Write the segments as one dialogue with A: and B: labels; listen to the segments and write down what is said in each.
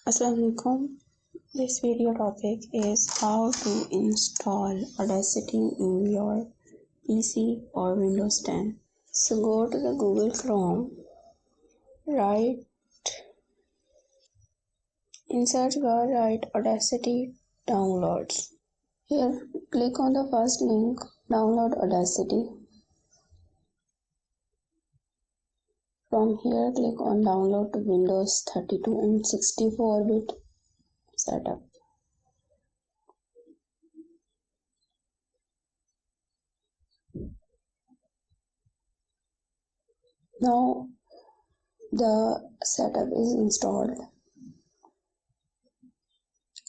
A: Assalamualaikum. This video topic is how to install Audacity in your PC or Windows 10. So go to the Google Chrome, write in search bar, write Audacity downloads. Here click on the first link, download Audacity. From here click on download to Windows 32 and 64-bit setup. Now the setup is installed.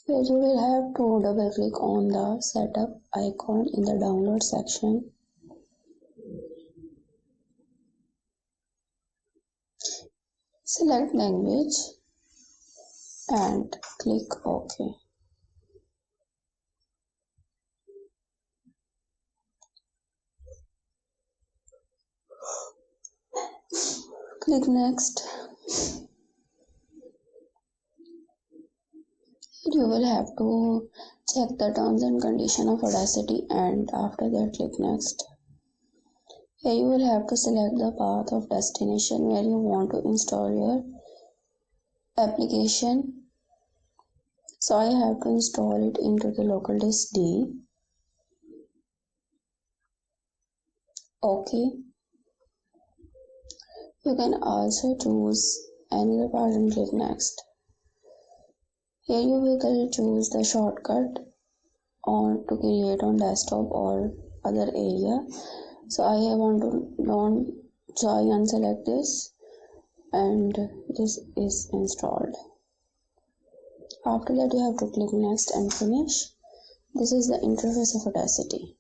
A: Here you will have to double click on the setup icon in the download section. Select language and click OK. Click next. You will have to check the terms and conditions of Audacity and after that click next. Here you will have to select the path of destination where you want to install your application. So I have to install it into the local disk D. OK. You can also choose any part and click next. Here you will choose the shortcut on to create on desktop or other area. So I unselect this and this is installed. After that you have to click next and finish. This is the interface of Audacity.